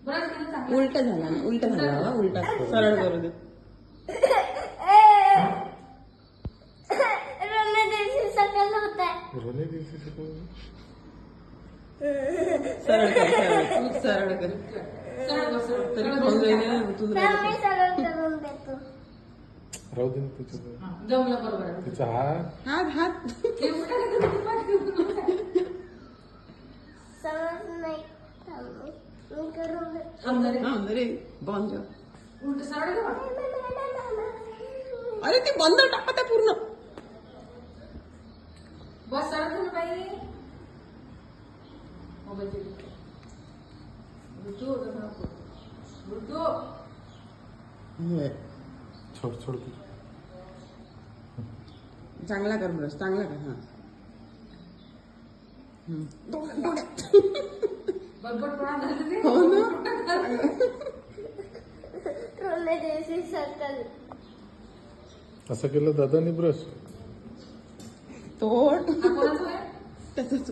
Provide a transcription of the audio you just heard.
उलट झाला ना, उलट झाला, उलटा सरळ करू दे. सरळ कर, सरळ कर. तरी खाऊन जाईल ना तुझं. राहू दे तिचा हात हात रे बंद. अरे ते बंद टाकत आहे पूर्ण. बस सरळ बाई. छोड छोड चांगला कर ब्रश, चांगला कर. हा हो ना. असं केलं दादानी ब्रश तोड त्याच